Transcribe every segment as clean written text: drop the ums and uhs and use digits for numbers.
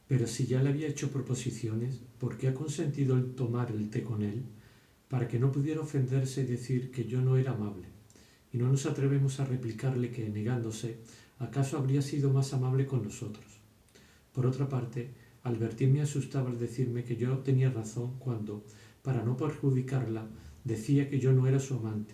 Pero si ya le había hecho proposiciones, ¿por qué ha consentido el tomar el té con él? Para que no pudiera ofenderse y decir que yo no era amable. Y no nos atrevemos a replicarle que, negándose, acaso habría sido más amable con nosotros. Por otra parte, Albertín me asustaba al decirme que yo tenía razón cuando, para no perjudicarla, decía que yo no era su amante,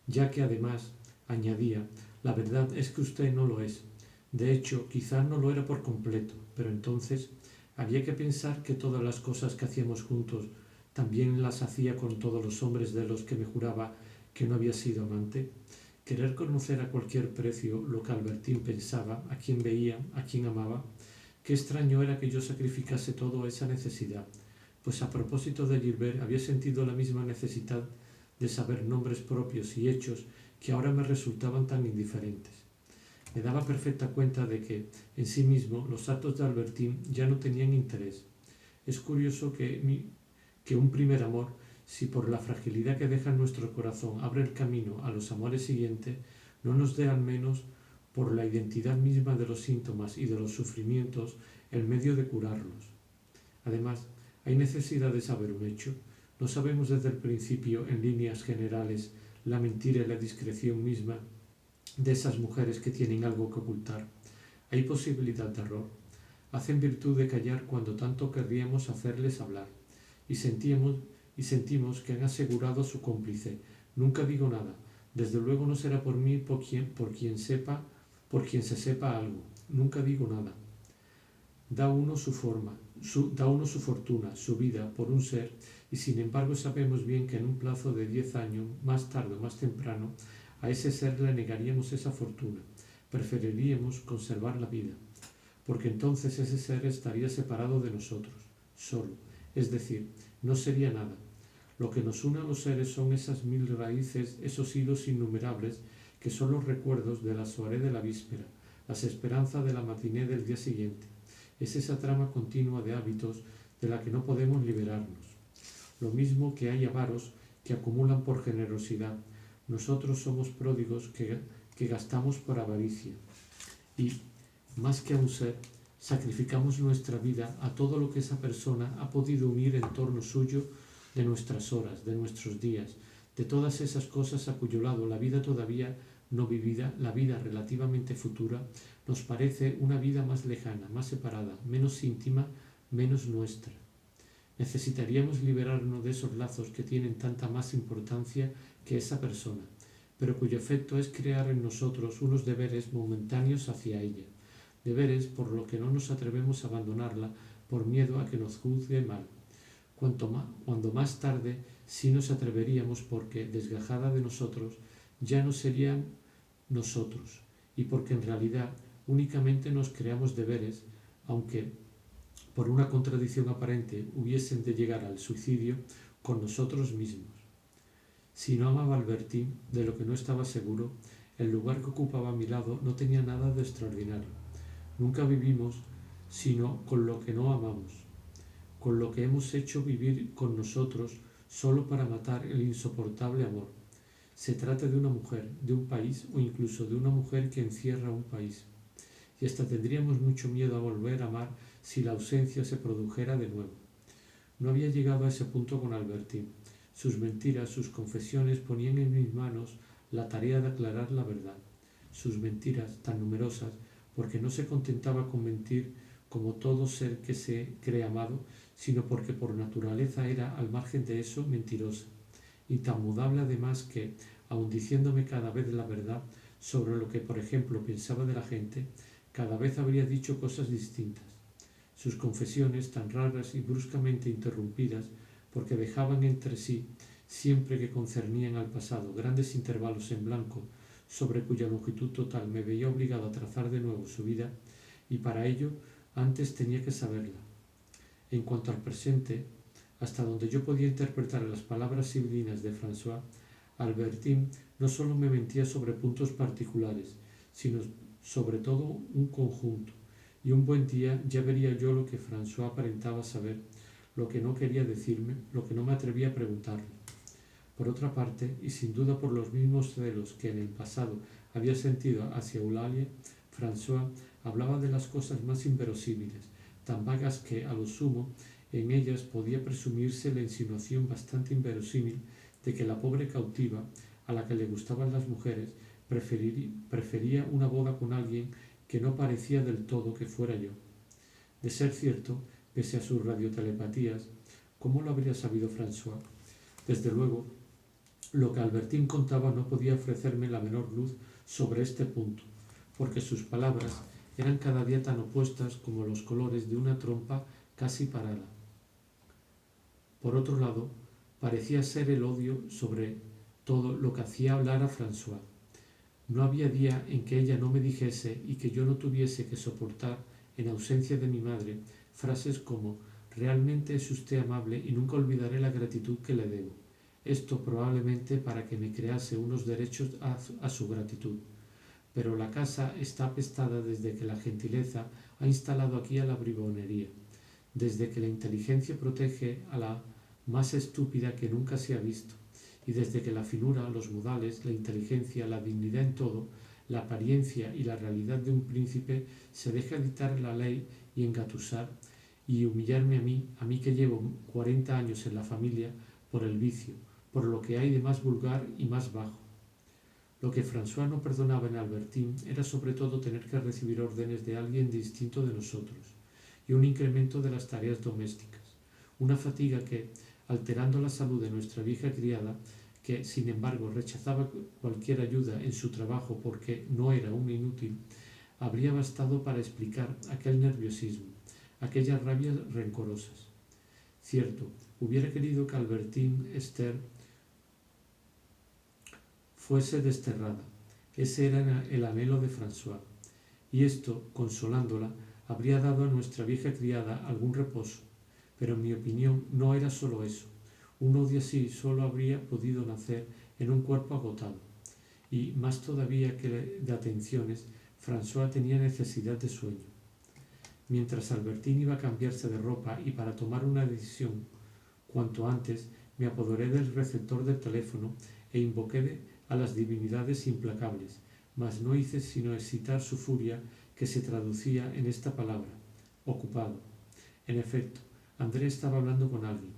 ya que además, añadía, la verdad es que usted no lo es. De hecho, quizás no lo era por completo, pero entonces había que pensar que todas las cosas que hacíamos juntos también las hacía con todos los hombres de los que me juraba que no había sido amante. Querer conocer a cualquier precio lo que Albertín pensaba, a quién veía, a quién amaba. Qué extraño era que yo sacrificase todo a esa necesidad, pues a propósito de Gilbert había sentido la misma necesidad de saber nombres propios y hechos que ahora me resultaban tan indiferentes. Me daba perfecta cuenta de que, en sí mismo, los actos de Albertín ya no tenían interés. Es curioso que un primer amor, si por la fragilidad que deja en nuestro corazón abre el camino a los amores siguientes, no nos dé al menos por la identidad misma de los síntomas y de los sufrimientos el medio de curarlos. Además, hay necesidad de saber un hecho. No sabemos desde el principio, en líneas generales, la mentira y la discreción misma de esas mujeres que tienen algo que ocultar. Hay posibilidad de error. Hacen virtud de callar cuando tanto querríamos hacerles hablar. Y sentimos que han asegurado a su cómplice. Nunca digo nada. Desde luego no será por mí por quien se sepa algo. Nunca digo nada. Da uno su fortuna, su vida, por un ser, y sin embargo sabemos bien que en un plazo de 10 años, más tarde o más temprano, a ese ser le negaríamos esa fortuna. Preferiríamos conservar la vida, porque entonces ese ser estaría separado de nosotros, solo, es decir, no sería nada. Lo que nos une a los seres son esas 1000 raíces, esos hilos innumerables que son los recuerdos de la soirée de la víspera, las esperanzas de la matiné del día siguiente. Es esa trama continua de hábitos de la que no podemos liberarnos. Lo mismo que hay avaros que acumulan por generosidad. Nosotros somos pródigos que gastamos por avaricia. Y, más que a un ser, sacrificamos nuestra vida a todo lo que esa persona ha podido unir en torno suyo de nuestras horas, de nuestros días, de todas esas cosas a cuyo lado la vida todavía no vivida, la vida relativamente futura, nos parece una vida más lejana, más separada, menos íntima, menos nuestra. Necesitaríamos liberarnos de esos lazos que tienen tanta más importancia que esa persona, pero cuyo efecto es crear en nosotros unos deberes momentáneos hacia ella, deberes por lo que no nos atrevemos a abandonarla por miedo a que nos juzgue mal. Cuando más tarde sí nos atreveríamos porque, desgajada de nosotros, ya no serían nosotros, y porque en realidad únicamente nos creamos deberes, aunque por una contradicción aparente hubiesen de llegar al suicidio con nosotros mismos. Si no amaba a Albertín, de lo que no estaba seguro, el lugar que ocupaba a mi lado no tenía nada de extraordinario. Nunca vivimos sino con lo que no amamos, con lo que hemos hecho vivir con nosotros solo para matar el insoportable amor. Se trata de una mujer, de un país o incluso de una mujer que encierra un país. Y hasta tendríamos mucho miedo a volver a amar si la ausencia se produjera de nuevo. No había llegado a ese punto con Albertín. Sus mentiras, sus confesiones ponían en mis manos la tarea de aclarar la verdad. Sus mentiras, tan numerosas, porque no se contentaba con mentir como todo ser que se cree amado, sino porque por naturaleza era, al margen de eso, mentirosa, y tan mudable además que, aun diciéndome cada vez la verdad sobre lo que, por ejemplo, pensaba de la gente, cada vez habría dicho cosas distintas. Sus confesiones, tan raras y bruscamente interrumpidas, porque dejaban entre sí, siempre que concernían al pasado, grandes intervalos en blanco, sobre cuya longitud total me veía obligado a trazar de nuevo su vida, y para ello antes tenía que saberla. En cuanto al presente, hasta donde yo podía interpretar las palabras sibilinas de François, Albertín no solo me mentía sobre puntos particulares, sino sobre todo un conjunto, y un buen día ya vería yo lo que François aparentaba saber, lo que no quería decirme, lo que no me atrevía a preguntarle. Por otra parte, y sin duda por los mismos celos que en el pasado había sentido hacia Eulalie, François hablaba de las cosas más inverosímiles, tan vagas que, a lo sumo, en ellas podía presumirse la insinuación bastante inverosímil de que la pobre cautiva, a la que le gustaban las mujeres, prefería una boda con alguien que no parecía del todo que fuera yo. De ser cierto, pese a sus radiotelepatías, ¿cómo lo habría sabido François? Desde luego, lo que Albertín contaba no podía ofrecerme la menor luz sobre este punto, porque sus palabras eran cada día tan opuestas como los colores de una trompa casi parada. Por otro lado, parecía ser el odio sobre todo lo que hacía hablar a François. No había día en que ella no me dijese y que yo no tuviese que soportar, en ausencia de mi madre, frases como «realmente es usted amable y nunca olvidaré la gratitud que le debo». Esto probablemente para que me crease unos derechos a su gratitud. Pero la casa está apestada desde que la gentileza ha instalado aquí a la bribonería, desde que la inteligencia protege a la más estúpida que nunca se ha visto, y desde que la finura, los modales, la inteligencia, la dignidad en todo, la apariencia y la realidad de un príncipe se deja dictar la ley y engatusar y humillarme a mí que llevo 40 años en la familia, por el vicio, por lo que hay de más vulgar y más bajo. Lo que François no perdonaba en Albertín era sobre todo tener que recibir órdenes de alguien distinto de nosotros, y un incremento de las tareas domésticas, una fatiga que, alterando la salud de nuestra vieja criada, que sin embargo rechazaba cualquier ayuda en su trabajo porque no era un inútil, habría bastado para explicar aquel nerviosismo, aquellas rabias rencorosas. Cierto, hubiera querido que Albertín Esther fuese desterrada. Ese era el anhelo de François, y esto, consolándola, habría dado a nuestra vieja criada algún reposo, pero en mi opinión no era solo eso. Un odio así solo habría podido nacer en un cuerpo agotado, y más todavía que de atenciones, François tenía necesidad de sueño. Mientras Albertín iba a cambiarse de ropa y para tomar una decisión cuanto antes, me apoderé del receptor del teléfono e invoqué a las divinidades implacables, mas no hice sino excitar su furia, que se traducía en esta palabra: ocupado. En efecto, André estaba hablando con alguien.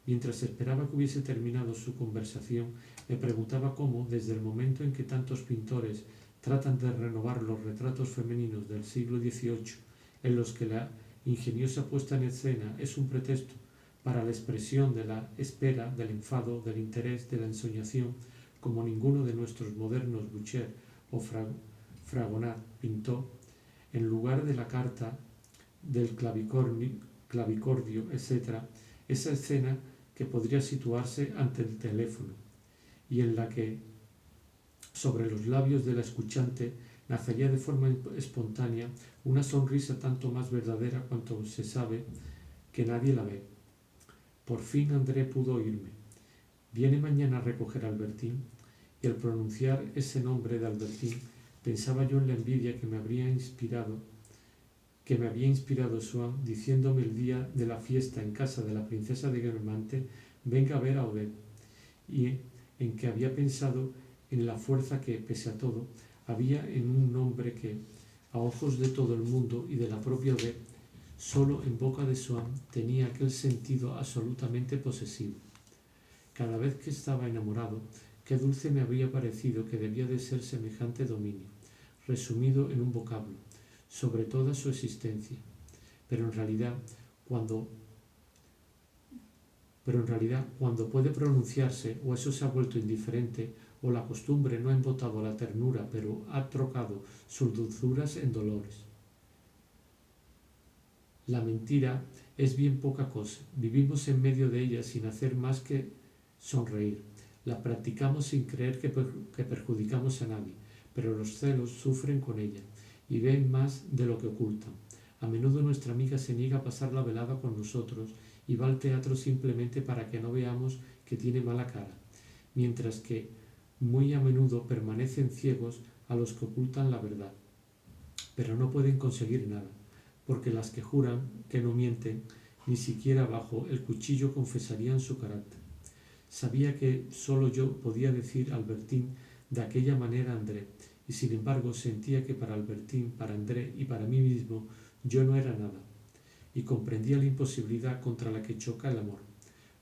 Mientras esperaba que hubiese terminado su conversación, me preguntaba cómo, desde el momento en que tantos pintores tratan de renovar los retratos femeninos del siglo XVIII, en los que la ingeniosa puesta en escena es un pretexto para la expresión de la espera, del enfado, del interés, de la ensoñación, como ninguno de nuestros modernos Boucher o Fragonard pintó, en lugar de la carta, del clavicordio, etc., esa escena que podría situarse ante el teléfono y en la que, sobre los labios de la escuchante, nacería de forma espontánea una sonrisa tanto más verdadera cuanto se sabe que nadie la ve. Por fin André pudo oírme. «¿Viene mañana a recoger a Albertín?». Y al pronunciar ese nombre de Albertín, pensaba yo en la envidia que me había inspirado Swann, diciéndome el día de la fiesta en casa de la princesa de Guermantes: «Venga a ver a Odette», y en que había pensado en la fuerza que, pese a todo, había en un nombre que, a ojos de todo el mundo y de la propia Odette, solo en boca de Swann tenía aquel sentido absolutamente posesivo. Cada vez que estaba enamorado, qué dulce me habría parecido que debía de ser semejante dominio, resumido en un vocablo, sobre toda su existencia. Pero en realidad, cuando puede pronunciarse, o eso se ha vuelto indiferente, o la costumbre no ha embotado la ternura, pero ha trocado sus dulzuras en dolores. La mentira es bien poca cosa. Vivimos en medio de ella sin hacer más que sonreír. La practicamos sin creer que perjudicamos a nadie, pero los celos sufren con ella y ven más de lo que ocultan. A menudo nuestra amiga se niega a pasar la velada con nosotros y va al teatro simplemente para que no veamos que tiene mala cara, mientras que muy a menudo permanecen ciegos a los que ocultan la verdad. Pero no pueden conseguir nada, porque las que juran que no mienten, ni siquiera bajo el cuchillo confesarían su carácter. Sabía que solo yo podía decir Albertín de aquella manera a André, y sin embargo sentía que para Albertín, para André y para mí mismo yo no era nada. y comprendía la imposibilidad contra la que choca el amor.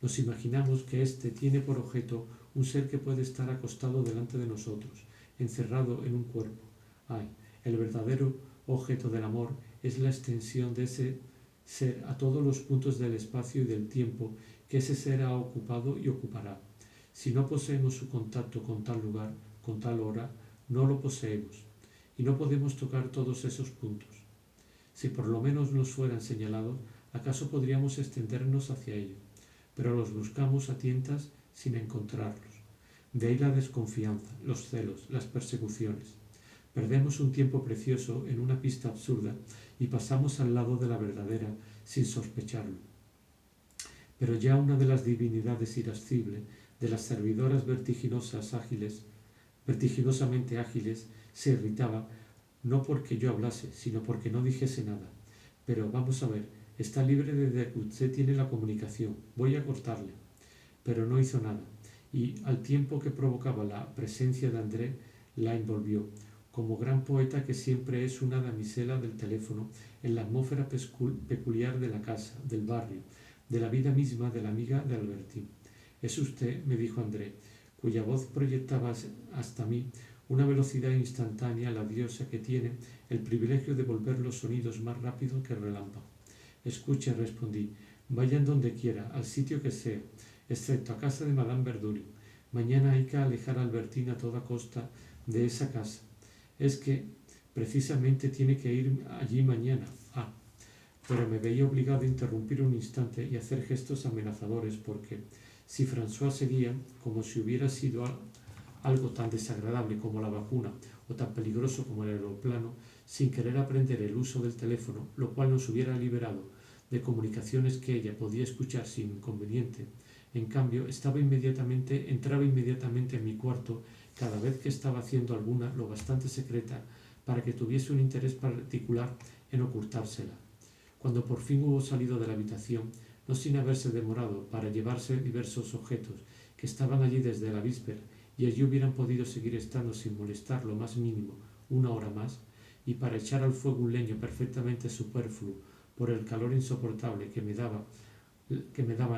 Nos imaginamos que éste tiene por objeto un ser que puede estar acostado delante de nosotros, encerrado en un cuerpo. Ay, el verdadero objeto del amor es la extensión de ese ser a todos los puntos del espacio y del tiempo que ese ser ha ocupado y ocupará. Si no poseemos su contacto con tal lugar, con tal hora, no lo poseemos, y no podemos tocar todos esos puntos. Si por lo menos nos fueran señalados, acaso podríamos extendernos hacia ellos, pero los buscamos a tientas sin encontrarlos. De ahí la desconfianza, los celos, las persecuciones. Perdemos un tiempo precioso en una pista absurda y pasamos al lado de la verdadera sin sospecharlo. Pero ya una de las divinidades irascibles, de las servidoras vertiginosamente ágiles, se irritaba, no porque yo hablase, sino porque no dijese nada. Pero vamos a ver, está libre desde que usted tiene la comunicación, voy a cortarle. Pero no hizo nada, y al tiempo que provocaba la presencia de André, la envolvió, como gran poeta que siempre es una damisela del teléfono, en la atmósfera peculiar de la casa, del barrio, de la vida misma de la amiga de Albertín. Es usted, me dijo André, cuya voz proyectaba hasta mí una velocidad instantánea, la diosa que tiene el privilegio de volver los sonidos más rápido que el relámpago. Escuche, respondí, vayan donde quiera, al sitio que sea, excepto a casa de Madame Verdurin. Mañana hay que alejar a Albertín a toda costa de esa casa. Es que precisamente tiene que ir allí mañana. Ah, pero me veía obligado a interrumpir un instante y hacer gestos amenazadores porque, si François seguía, como si hubiera sido algo tan desagradable como la vacuna o tan peligroso como el aeroplano, sin querer aprender el uso del teléfono, lo cual nos hubiera liberado de comunicaciones que ella podía escuchar sin inconveniente. En cambio, entraba inmediatamente en mi cuarto cada vez que estaba haciendo alguna lo bastante secreta para que tuviese un interés particular en ocultársela. Cuando por fin hubo salido de la habitación, no sin haberse demorado para llevarse diversos objetos que estaban allí desde la víspera y allí hubieran podido seguir estando sin molestar lo más mínimo una hora más, y para echar al fuego un leño perfectamente superfluo por el calor insoportable que me daba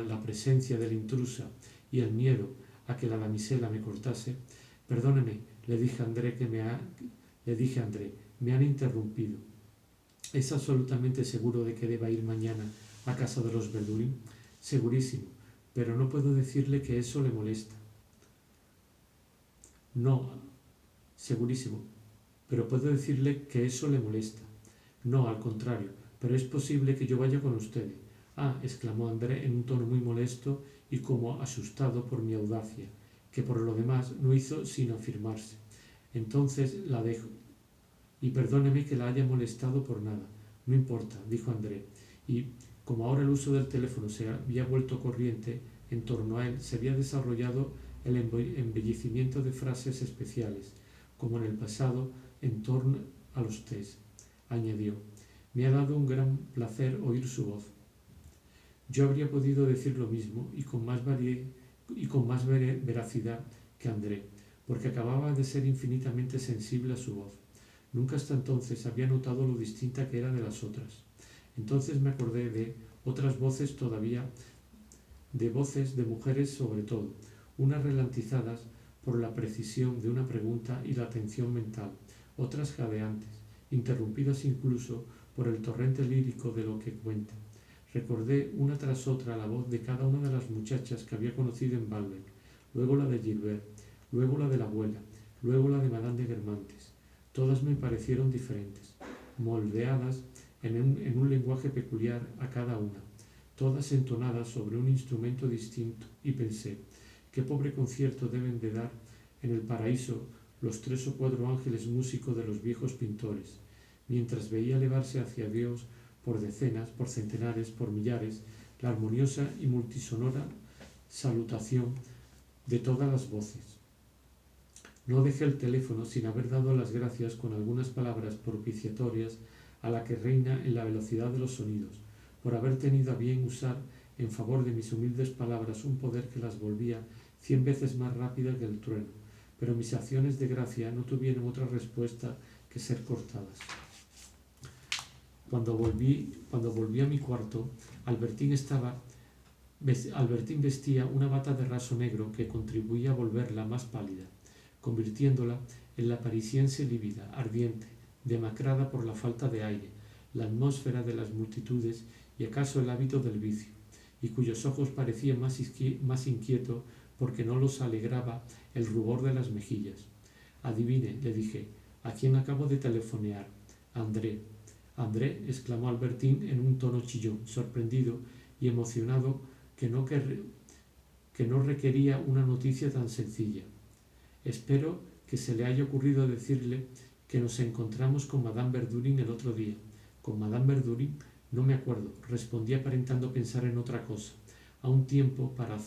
la presencia de la intrusa y el miedo a que la damisela me cortase. Perdóneme, le dije a André, me han interrumpido. ¿Es absolutamente seguro de que deba ir mañana a casa de los Verdurin? Segurísimo, pero no puedo decirle que eso le molesta. No, segurísimo, pero puedo decirle que eso le molesta. No, al contrario, pero es posible que yo vaya con ustedes. Ah, exclamó André en un tono muy molesto y como asustado por mi audacia, que por lo demás no hizo sino afirmarse. Entonces la dejo. Y perdóneme que la haya molestado por nada. No importa, dijo André, y como ahora el uso del teléfono se había vuelto corriente, en torno a él se había desarrollado el embellecimiento de frases especiales, como en el pasado en torno a los tés. Añadió, me ha dado un gran placer oír su voz. Yo habría podido decir lo mismo y con más veracidad que André, porque acababa de ser infinitamente sensible a su voz. Nunca hasta entonces había notado lo distinta que era de las otras. Entonces me acordé de otras voces todavía, de voces de mujeres sobre todo, unas ralentizadas por la precisión de una pregunta y la atención mental, otras jadeantes, interrumpidas incluso por el torrente lírico de lo que cuenta. Recordé una tras otra la voz de cada una de las muchachas que había conocido en Balbec, luego la de Gilbert, luego la de la abuela, luego la de Madame de Guermantes. Todas me parecieron diferentes, moldeadas en un lenguaje peculiar a cada una, todas entonadas sobre un instrumento distinto, y pensé, qué pobre concierto deben de dar en el paraíso los 3 o 4 ángeles músicos de los viejos pintores, mientras veía elevarse hacia Dios por decenas, por centenares, por millares, la armoniosa y multisonora salutación de todas las voces. No dejé el teléfono sin haber dado las gracias con algunas palabras propiciatorias a la que reina en la velocidad de los sonidos, por haber tenido a bien usar en favor de mis humildes palabras un poder que las volvía 100 veces más rápidas que el trueno, pero mis acciones de gracia no tuvieron otra respuesta que ser cortadas. Cuando volví a mi cuarto, Albertín vestía una bata de raso negro que contribuía a volverla más pálida, convirtiéndola en la parisiense lívida, ardiente, demacrada por la falta de aire, la atmósfera de las multitudes y acaso el hábito del vicio, y cuyos ojos parecían más inquietos porque no los alegraba el rubor de las mejillas. Adivine, le dije, ¿a quién acabo de telefonear? André. André, exclamó Albertín en un tono chillón, sorprendido y emocionado que no requería una noticia tan sencilla. Espero que se le haya ocurrido decirle que nos encontramos con Madame Verdurin el otro día. ¿Con Madame Verdurin? No me acuerdo, respondí aparentando pensar en otra cosa, a un tiempo para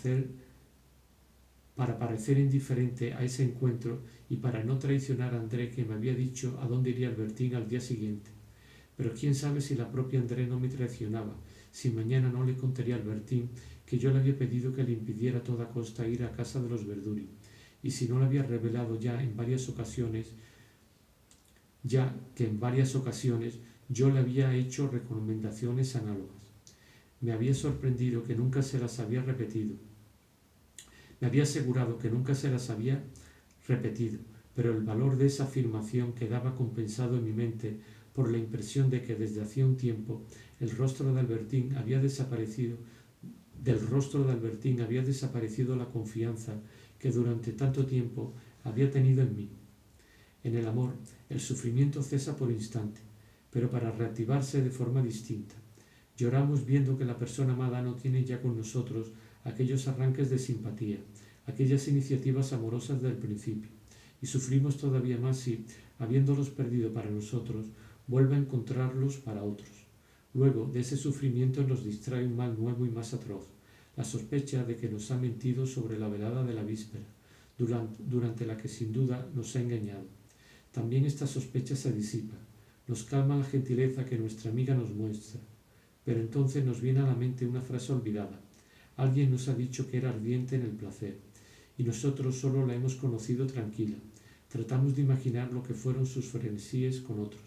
parecer indiferente a ese encuentro y para no traicionar a André, que me había dicho a dónde iría Albertín al día siguiente. Pero quién sabe si la propia André no me traicionaba, si mañana no le contaría a Albertín que yo le había pedido que le impidiera a toda costa ir a casa de los Verdurin, y si no le había revelado ya que en varias ocasiones yo le había hecho recomendaciones análogas. Me había sorprendido que nunca se las había repetido. Me había asegurado que nunca se las había repetido, pero el valor de esa afirmación quedaba compensado en mi mente por la impresión de que desde hacía un tiempo del rostro de Albertín había desaparecido la confianza que durante tanto tiempo había tenido en mí. En el amor, el sufrimiento cesa por instante, pero para reactivarse de forma distinta. Lloramos viendo que la persona amada no tiene ya con nosotros aquellos arranques de simpatía, aquellas iniciativas amorosas del principio, y sufrimos todavía más si, habiéndolos perdido para nosotros, vuelve a encontrarlos para otros. Luego de ese sufrimiento nos distrae un mal nuevo y más atroz, la sospecha de que nos ha mentido sobre la velada de la víspera, durante la que sin duda nos ha engañado. También esta sospecha se disipa, nos calma la gentileza que nuestra amiga nos muestra, pero entonces nos viene a la mente una frase olvidada. Alguien nos ha dicho que era ardiente en el placer, y nosotros solo la hemos conocido tranquila. Tratamos de imaginar lo que fueron sus frenesíes con otros.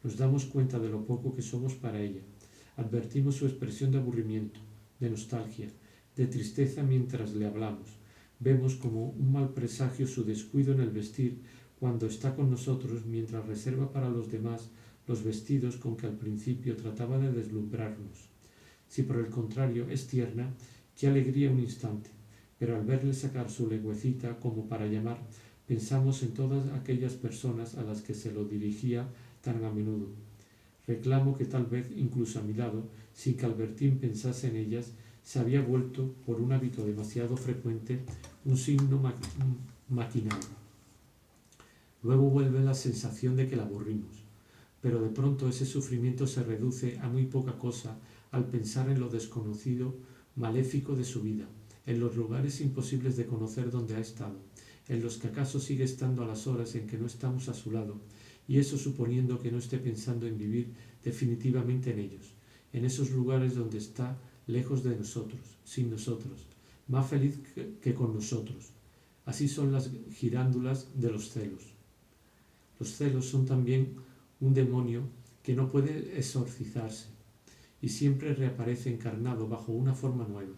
Nos damos cuenta de lo poco que somos para ella. Advertimos su expresión de aburrimiento, de nostalgia, de tristeza mientras le hablamos. Vemos como un mal presagio su descuido en el vestir cuando está con nosotros, mientras reserva para los demás los vestidos con que al principio trataba de deslumbrarnos. Si por el contrario es tierna, qué alegría un instante, pero al verle sacar su lengüecita como para llamar, pensamos en todas aquellas personas a las que se lo dirigía tan a menudo. Reclamo que tal vez incluso a mi lado, sin que Albertín pensase en ellas, se había vuelto, por un hábito demasiado frecuente, un signo maquinal. Luego vuelve la sensación de que la aburrimos, pero de pronto ese sufrimiento se reduce a muy poca cosa al pensar en lo desconocido, maléfico de su vida, en los lugares imposibles de conocer donde ha estado, en los que acaso sigue estando a las horas en que no estamos a su lado, y eso suponiendo que no esté pensando en vivir definitivamente en ellos, en esos lugares donde está lejos de nosotros, sin nosotros, más feliz que con nosotros. Así son las girándulas de los celos. Los celos son también un demonio que no puede exorcizarse y siempre reaparece encarnado bajo una forma nueva.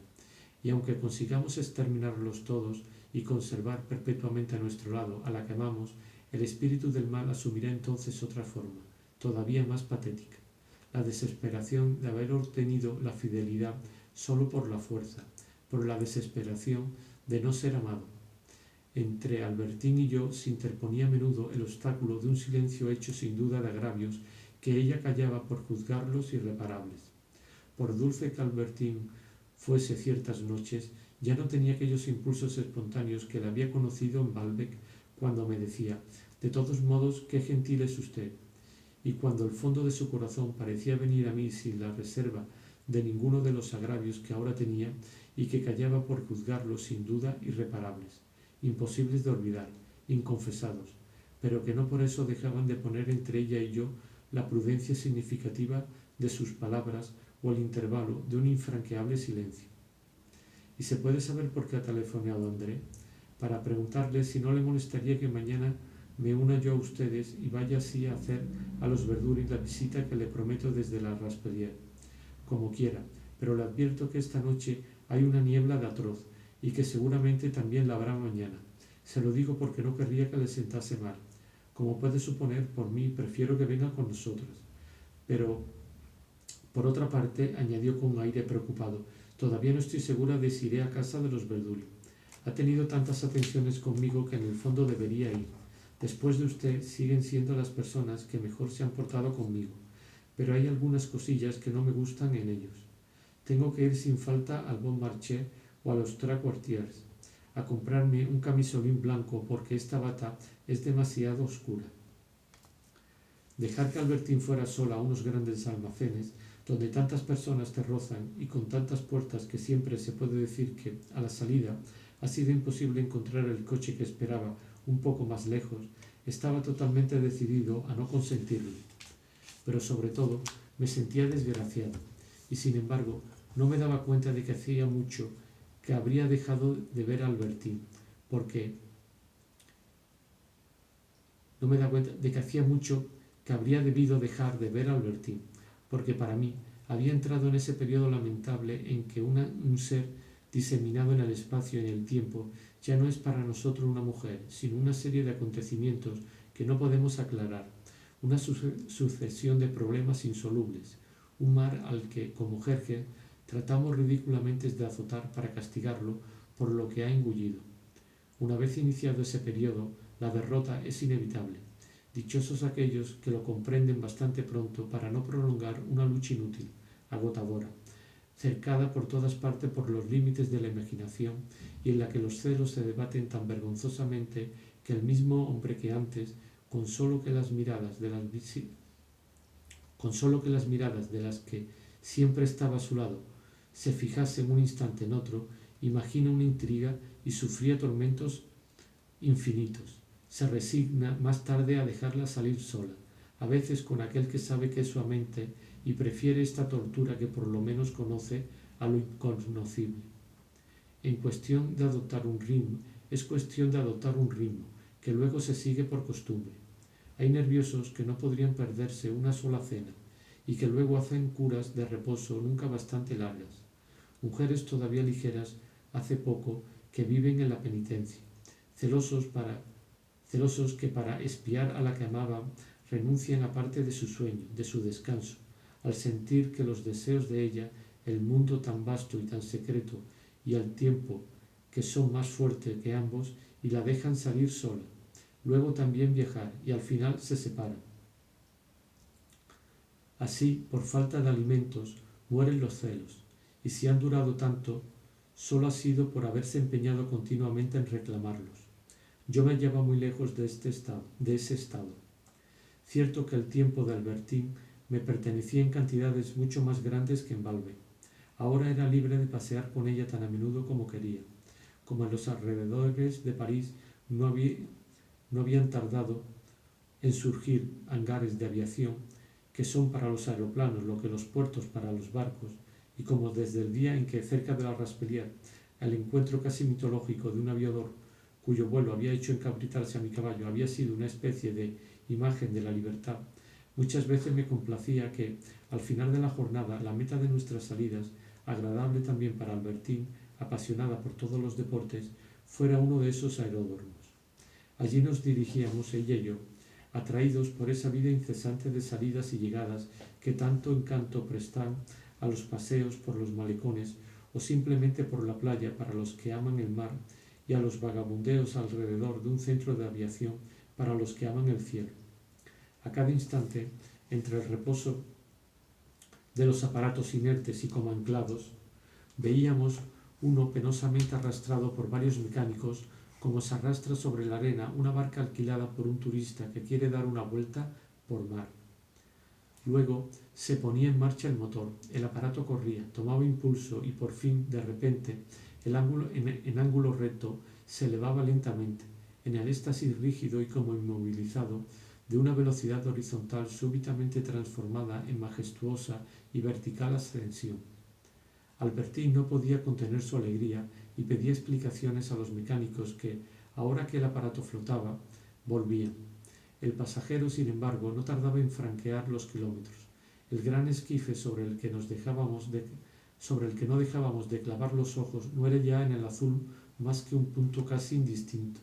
Y aunque consigamos exterminarlos todos y conservar perpetuamente a nuestro lado a la que amamos, el espíritu del mal asumirá entonces otra forma, todavía más patética, la desesperación de haber obtenido la fidelidad solo por la fuerza, por la desesperación de no ser amado. Entre Albertín y yo se interponía a menudo el obstáculo de un silencio hecho sin duda de agravios que ella callaba por juzgarlos irreparables. Por dulce que Albertín fuese ciertas noches, ya no tenía aquellos impulsos espontáneos que le había conocido en Balbec cuando me decía: «De todos modos, qué gentil es usted», y cuando el fondo de su corazón parecía venir a mí sin la reserva de ninguno de los agravios que ahora tenía y que callaba por juzgarlos sin duda irreparables, imposibles de olvidar, inconfesados, pero que no por eso dejaban de poner entre ella y yo la prudencia significativa de sus palabras o el intervalo de un infranqueable silencio. ¿Y se puede saber por qué ha telefoneado André? Para preguntarle si no le molestaría que mañana me una yo a ustedes y vaya así a hacer a los Verduri la visita que le prometo desde la Raspelier. Como quiera, pero le advierto que esta noche hay una niebla de atroz y que seguramente también la habrá mañana. Se lo digo porque no querría que le sentase mal. Como puede suponer, por mí prefiero que venga con nosotras. Pero, por otra parte, añadió con aire preocupado, todavía no estoy segura de si iré a casa de los Verduri. Ha tenido tantas atenciones conmigo que en el fondo debería ir. Después de usted, siguen siendo las personas que mejor se han portado conmigo, pero hay algunas cosillas que no me gustan en ellos. Tengo que ir sin falta al Bon Marché o a los Trois Quartiers a comprarme un camisolín blanco porque esta bata es demasiado oscura. Dejar que Albertín fuera sola a unos grandes almacenes donde tantas personas te rozan y con tantas puertas que siempre se puede decir que, a la salida, ha sido imposible encontrar el coche que esperaba un poco más lejos, estaba totalmente decidido a no consentirlo. Pero sobre todo me sentía desgraciado y sin embargo no me daba cuenta de que hacía mucho que habría dejado de ver a Albertín, porque no me daba cuenta de que hacía mucho que habría debido dejar de ver a Albertín, porque para mí había entrado en ese periodo lamentable en que un ser diseminado en el espacio y en el tiempo ya no es para nosotros una mujer, sino una serie de acontecimientos que no podemos aclarar, una sucesión de problemas insolubles, un mar al que, como Jerjes, tratamos ridículamente de azotar para castigarlo por lo que ha engullido. Una vez iniciado ese periodo, la derrota es inevitable. Dichosos aquellos que lo comprenden bastante pronto para no prolongar una lucha inútil, agotadora, cercada por todas partes por los límites de la imaginación y en la que los celos se debaten tan vergonzosamente que el mismo hombre que antes, con solo que las miradas de las que siempre estaba a su lado, se fijase un instante en otro, imagina una intriga y sufría tormentos infinitos. Se resigna más tarde a dejarla salir sola, a veces con aquel que sabe que es su amante y prefiere esta tortura que por lo menos conoce a lo inconocible. En cuestión de adoptar un ritmo, es cuestión de adoptar un ritmo, que luego se sigue por costumbre. Hay nerviosos que no podrían perderse una sola cena y que luego hacen curas de reposo nunca bastante largas. Mujeres todavía ligeras, hace poco, que viven en la penitencia, celosos que para espiar a la que amaban renuncian a parte de su sueño, de su descanso, al sentir que los deseos de ella, el mundo tan vasto y tan secreto, y al tiempo que son más fuertes que ambos, y la dejan salir sola, luego también viajar, y al final se separan. Así, por falta de alimentos, mueren los celos, y si han durado tanto, solo ha sido por haberse empeñado continuamente en reclamarlos. Yo me hallaba muy lejos de ese estado. Cierto que el tiempo de Albertín me pertenecía en cantidades mucho más grandes que en Balbe. Ahora era libre de pasear con ella tan a menudo como quería. Como en los alrededores de París no habían tardado en surgir hangares de aviación, que son para los aeroplanos lo que los puertos para los barcos, y como desde el día en que cerca de la Raspelier el encuentro casi mitológico de un aviador cuyo vuelo había hecho encabritarse a mi caballo había sido una especie de imagen de la libertad, muchas veces me complacía que, al final de la jornada, la meta de nuestras salidas, agradable también para Albertín, apasionada por todos los deportes, fuera uno de esos aeródromos. Allí nos dirigíamos, ella y yo, atraídos por esa vida incesante de salidas y llegadas que tanto encanto prestan a los paseos por los malecones o simplemente por la playa para los que aman el mar, y a los vagabundeos alrededor de un centro de aviación para los que aman el cielo. A cada instante, entre el reposo de los aparatos inertes y como anclados, veíamos uno penosamente arrastrado por varios mecánicos, como se arrastra sobre la arena una barca alquilada por un turista que quiere dar una vuelta por mar. Luego se ponía en marcha el motor, el aparato corría, tomaba impulso y por fin, de repente, en ángulo recto, se elevaba lentamente, en el éxtasis rígido y como inmovilizado, de una velocidad horizontal súbitamente transformada en majestuosa y vertical ascensión. Albertín no podía contener su alegría y pedía explicaciones a los mecánicos que, ahora que el aparato flotaba, Volvían. El pasajero, sin embargo, no tardaba en franquear los kilómetros. El gran esquife sobre el que no dejábamos de clavar los ojos no era ya en el azul más que un punto casi indistinto,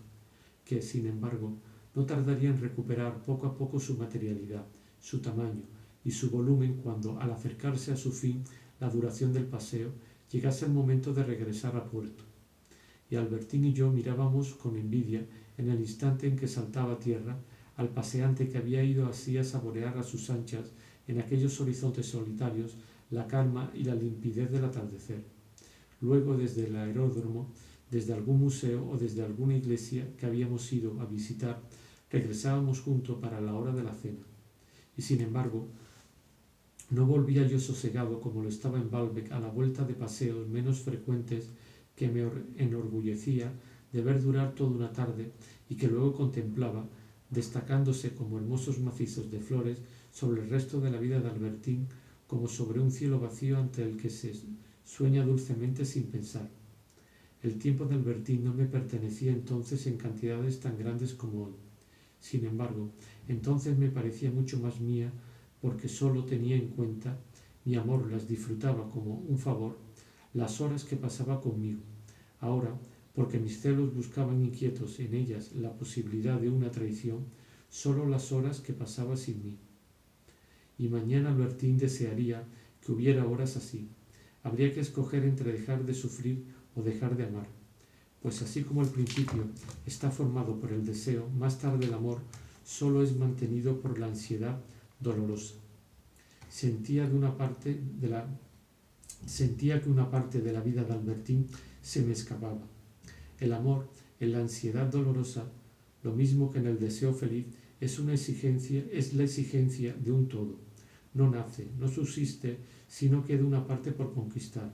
que, sin embargo, no tardaría en recuperar poco a poco su materialidad, su tamaño y su volumen cuando, al acercarse a su fin la duración del paseo, llegase el momento de regresar a puerto. Y Albertín y yo mirábamos con envidia, en el instante en que saltaba a tierra, al paseante que había ido así a saborear a sus anchas, en aquellos horizontes solitarios, la calma y la limpidez del atardecer. Luego, desde el aeródromo, desde algún museo o desde alguna iglesia que habíamos ido a visitar, regresábamos juntos para la hora de la cena. Y sin embargo, no volvía yo sosegado como lo estaba en Baalbek a la vuelta de paseos menos frecuentes que me enorgullecía de ver durar toda una tarde y que luego contemplaba, destacándose como hermosos macizos de flores sobre el resto de la vida de Albertín, como sobre un cielo vacío ante el que se sueña dulcemente sin pensar. El tiempo de Albertín no me pertenecía entonces en cantidades tan grandes como hoy. Sin embargo, entonces me parecía mucho más mía porque sólo tenía en cuenta, mi amor las disfrutaba como un favor, las horas que pasaba conmigo. Ahora, porque mis celos buscaban inquietos en ellas la posibilidad de una traición, sólo las horas que pasaba sin mí. Y mañana Albertín desearía que hubiera horas así. Habría que escoger entre dejar de sufrir o dejar de amar. Pues así como el principio está formado por el deseo, más tarde el amor solo es mantenido por la ansiedad dolorosa. Sentía que una parte de la vida de Albertín se me escapaba. El amor, en la ansiedad dolorosa, lo mismo que en el deseo feliz, es la exigencia de un todo. No nace, no subsiste, sino queda una parte por conquistar.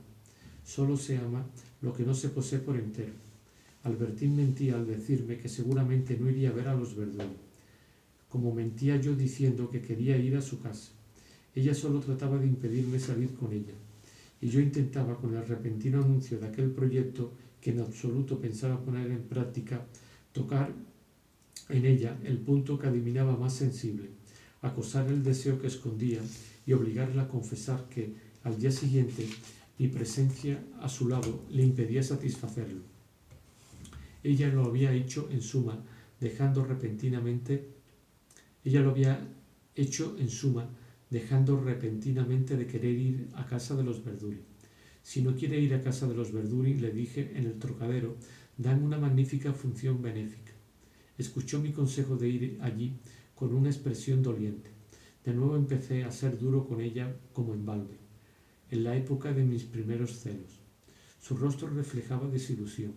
Solo se ama lo que no se posee por entero. Albertín mentía al decirme que seguramente no iría a ver a los Verdugo, como mentía yo diciendo que quería ir a su casa. Ella solo trataba de impedirme salir con ella, y yo intentaba, con el repentino anuncio de aquel proyecto que en absoluto pensaba poner en práctica, tocar en ella el punto que adivinaba más sensible, acosar el deseo que escondía y obligarla a confesar que, al día siguiente, mi presencia a su lado le impedía satisfacerlo. Ella lo había hecho en suma, dejando repentinamente de querer ir a casa de los Verduri. Si no quiere ir a casa de los Verduri, le dije, en el Trocadero dan una magnífica función benéfica. Escuchó mi consejo de ir allí con una expresión doliente. De nuevo empecé a ser duro con ella como en Baalbek, en la época de mis primeros celos. Su rostro reflejaba desilusión,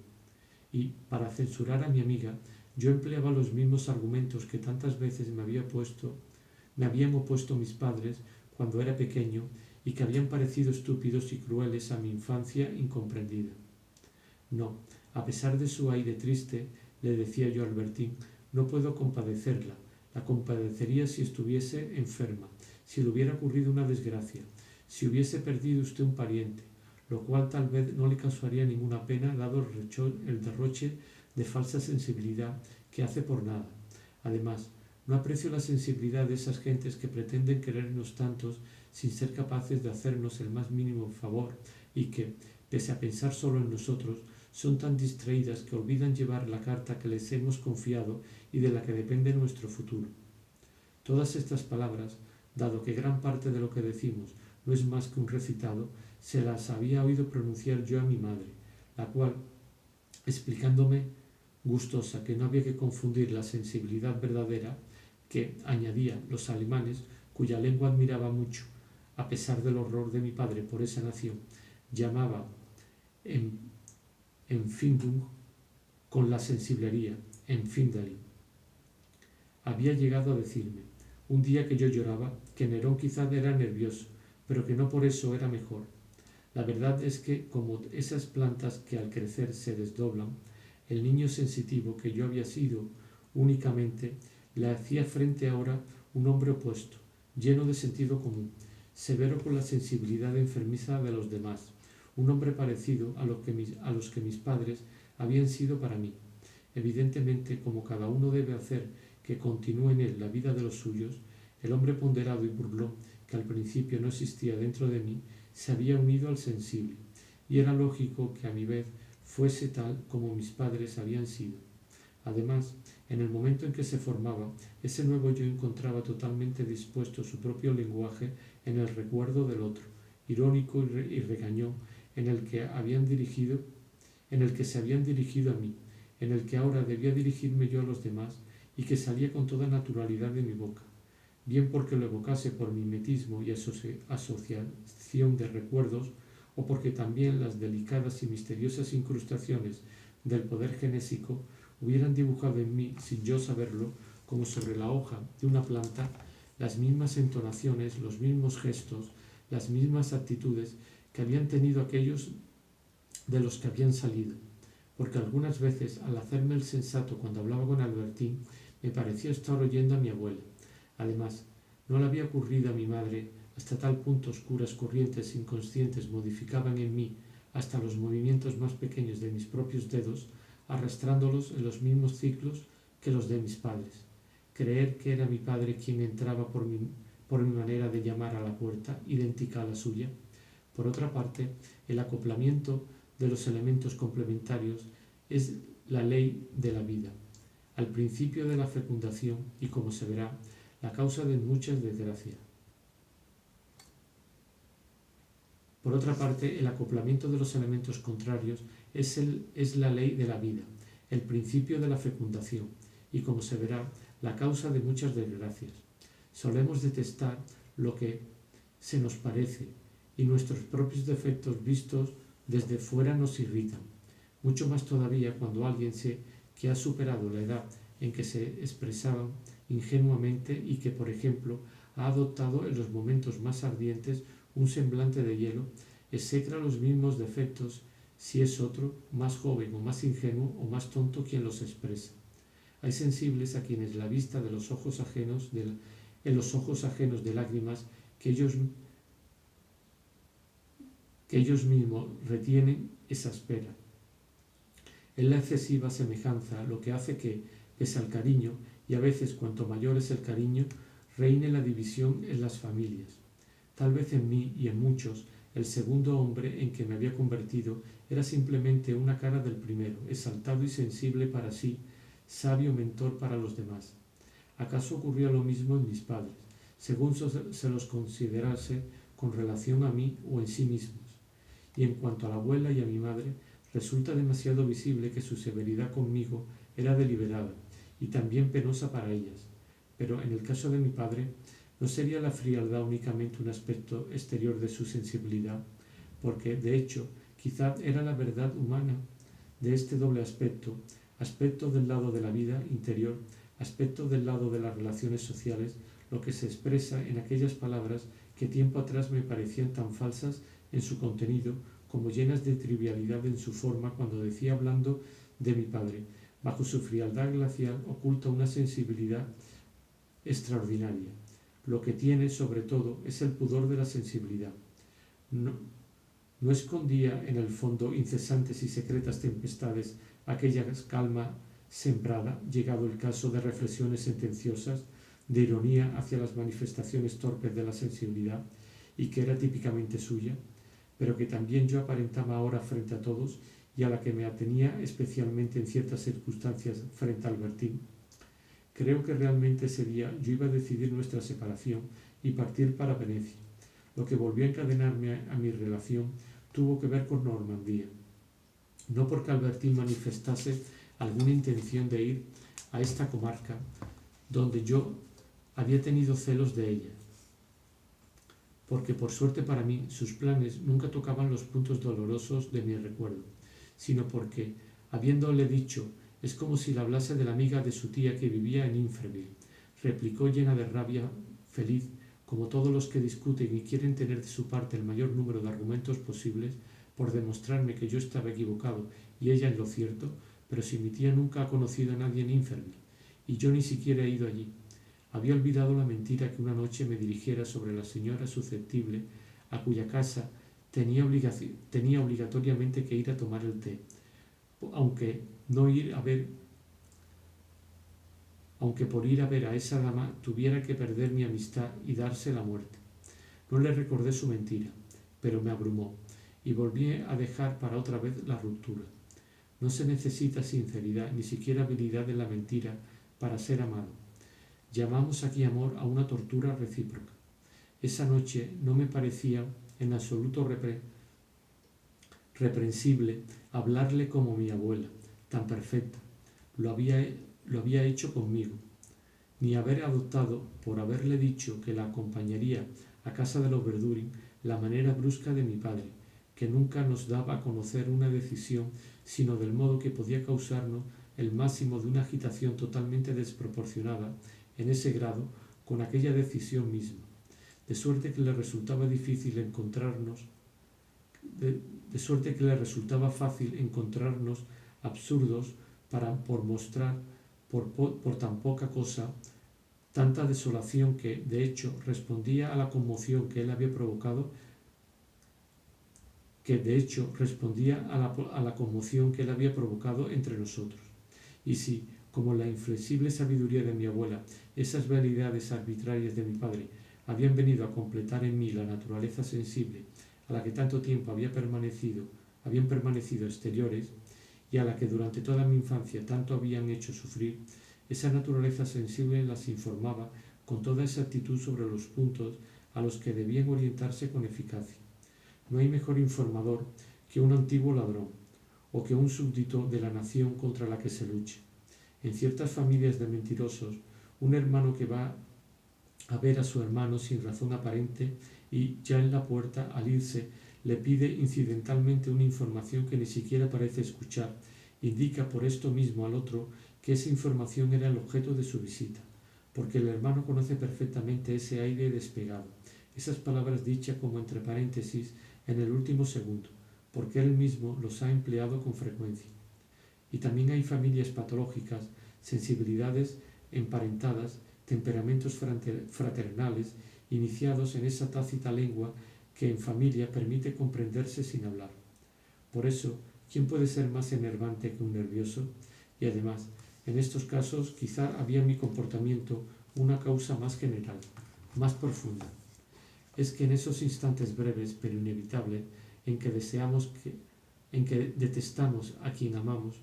y, para censurar a mi amiga, yo empleaba los mismos argumentos que tantas veces me habían opuesto mis padres cuando era pequeño y que habían parecido estúpidos y crueles a mi infancia incomprendida. No, a pesar de su aire triste, le decía yo a Albertín, no puedo compadecerla. La compadecería si estuviese enferma, si le hubiera ocurrido una desgracia, si hubiese perdido usted un pariente, lo cual tal vez no le causaría ninguna pena dado el derroche de falsa sensibilidad que hace por nada. Además, no aprecio la sensibilidad de esas gentes que pretenden querernos tantos sin ser capaces de hacernos el más mínimo favor y que, pese a pensar solo en nosotros, son tan distraídas que olvidan llevar la carta que les hemos confiado y de la que depende nuestro futuro. Todas estas palabras, dado que gran parte de lo que decimos no es más que un recitado, se las había oído pronunciar yo a mi madre, la cual, explicándome gustosa que no había que confundir la sensibilidad verdadera que, añadía, los alemanes, cuya lengua admiraba mucho, a pesar del horror de mi padre por esa nación, llamaba Empfindung, con la sensiblería, Empfinderin. Había llegado a decirme, un día que yo lloraba, que Nerón quizá era nervioso, pero que no por eso era mejor. La verdad es que, como esas plantas que al crecer se desdoblan, el niño sensitivo que yo había sido únicamente le hacía frente ahora un hombre opuesto, lleno de sentido común, severo con la sensibilidad enfermiza de los demás, un hombre parecido a los que mis padres habían sido para mí. Evidentemente, como cada uno debe hacer que continúe en él la vida de los suyos, el hombre ponderado y burlón, que al principio no existía dentro de mí, se había unido al sensible, y era lógico que a mi vez fuese tal como mis padres habían sido. Además, en el momento en que se formaba, ese nuevo yo encontraba totalmente dispuesto su propio lenguaje en el recuerdo del otro, irónico y regañón, en el que se habían dirigido a mí, en el que ahora debía dirigirme yo a los demás y que salía con toda naturalidad de mi boca, bien porque lo evocase por mimetismo y asociación de recuerdos, o porque también las delicadas y misteriosas incrustaciones del poder genésico hubieran dibujado en mí, sin yo saberlo, como sobre la hoja de una planta, las mismas entonaciones, los mismos gestos, las mismas actitudes que habían tenido aquellos de los que habían salido, porque algunas veces, al hacerme el sensato cuando hablaba con Albertín, me parecía estar oyendo a mi abuela. Además, no le había ocurrido a mi madre hasta tal punto oscuras corrientes inconscientes modificaban en mí hasta los movimientos más pequeños de mis propios dedos, arrastrándolos en los mismos ciclos que los de mis padres. Creer que era mi padre quien entraba por mi manera de llamar a la puerta, idéntica a la suya. Por otra parte, el acoplamiento de los elementos complementarios es la ley de la vida, al principio de la fecundación y, como se verá, la causa de muchas desgracias. Por otra parte, el acoplamiento de los elementos contrarios es la ley de la vida, el principio de la fecundación y, como se verá, la causa de muchas desgracias. Solemos detestar lo que se nos parece y nuestros propios defectos vistos desde fuera nos irritan, mucho más todavía cuando alguien que ha superado la edad en que se expresaban ingenuamente y que, por ejemplo, ha adoptado en los momentos más ardientes un semblante de hielo, execra los mismos defectos si es otro, más joven o más ingenuo o más tonto quien los expresa. Hay sensibles a quienes la vista de los ojos ajenos en los ojos ajenos de lágrimas que ellos mismos retienen exaspera. Es la excesiva semejanza lo que hace que, pese al cariño, y a veces cuanto mayor es el cariño, reine la división en las familias. Tal vez en mí y en muchos, el segundo hombre en que me había convertido era simplemente una cara del primero, exaltado y sensible para sí, sabio mentor para los demás. ¿Acaso ocurría lo mismo en mis padres, según se los considerase con relación a mí o en sí mismos? Y en cuanto a la abuela y a mi madre, resulta demasiado visible que su severidad conmigo era deliberada y también penosa para ellas. Pero en el caso de mi padre, ¿no sería la frialdad únicamente un aspecto exterior de su sensibilidad? Porque, de hecho, quizá era la verdad humana de este doble aspecto, aspecto del lado de la vida interior, aspecto del lado de las relaciones sociales, lo que se expresa en aquellas palabras que tiempo atrás me parecían tan falsas en su contenido como llenas de trivialidad en su forma cuando decía hablando de mi padre. Bajo su frialdad glacial oculta una sensibilidad extraordinaria. Lo que tiene, sobre todo, es el pudor de la sensibilidad. No escondía en el fondo incesantes y secretas tempestades, aquella calma sembrada, llegado el caso de reflexiones sentenciosas, de ironía hacia las manifestaciones torpes de la sensibilidad, y que era típicamente suya, pero que también yo aparentaba ahora frente a todos y a la que me atenía especialmente en ciertas circunstancias frente a Albertín. Creo que realmente ese día yo iba a decidir nuestra separación y partir para Venecia. Lo que volvió a encadenarme a mi relación tuvo que ver con Normandía. No porque Albertín manifestase alguna intención de ir a esta comarca, donde yo había tenido celos de ella, porque por suerte para mí sus planes nunca tocaban los puntos dolorosos de mi recuerdo, sino porque, habiéndole dicho, es como si le hablase de la amiga de su tía que vivía en Inferville, replicó llena de rabia, feliz, como todos los que discuten y quieren tener de su parte el mayor número de argumentos posibles por demostrarme que yo estaba equivocado y ella en lo cierto, pero si mi tía nunca ha conocido a nadie en Inferville, y yo ni siquiera he ido allí. Había olvidado la mentira que una noche me dirigiera sobre la señora susceptible a cuya casa tenía obligatoriamente que ir a tomar el té, aunque no ir a ver aunque por ir a ver a esa dama tuviera que perder mi amistad y darse la muerte. No le recordé su mentira, pero me abrumó, y volví a dejar para otra vez la ruptura. No se necesita sinceridad, ni siquiera habilidad en la mentira para ser amado. Llamamos aquí amor a una tortura recíproca. Esa noche no me parecía en absoluto reprensible hablarle como mi abuela, tan perfecta. Lo había hecho conmigo. Ni haber adoptado, por haberle dicho que la acompañaría a casa de los Verdurin, la manera brusca de mi padre, que nunca nos daba a conocer una decisión, sino del modo que podía causarnos el máximo de una agitación totalmente desproporcionada en ese grado con aquella decisión misma, de suerte que le resultaba difícil encontrarnos, de suerte que le resultaba fácil encontrarnos absurdos por mostrar por tan poca cosa tanta desolación que, de hecho, respondía a la conmoción que él había provocado, entre nosotros. Y si, como la inflexible sabiduría de mi abuela, esas realidades arbitrarias de mi padre habían venido a completar en mí la naturaleza sensible a la que tanto tiempo habían permanecido exteriores y a la que durante toda mi infancia tanto habían hecho sufrir, esa naturaleza sensible las informaba con toda exactitud sobre los puntos a los que debían orientarse con eficacia. No hay mejor informador que un antiguo ladrón o que un súbdito de la nación contra la que se luche. En ciertas familias de mentirosos, un hermano que va a ver a su hermano sin razón aparente y ya en la puerta, al irse, le pide incidentalmente una información que ni siquiera parece escuchar, indica por esto mismo al otro que esa información era el objeto de su visita, porque el hermano conoce perfectamente ese aire despegado, esas palabras dichas como entre paréntesis en el último segundo, porque él mismo los ha empleado con frecuencia. Y también hay familias patológicas, sensibilidades emparentadas, temperamentos fraternales, iniciados en esa tácita lengua que en familia permite comprenderse sin hablar. Por eso, ¿quién puede ser más enervante que un nervioso? Y además, en estos casos quizá había en mi comportamiento una causa más general, más profunda. Es que en esos instantes breves pero inevitables en que detestamos a quien amamos,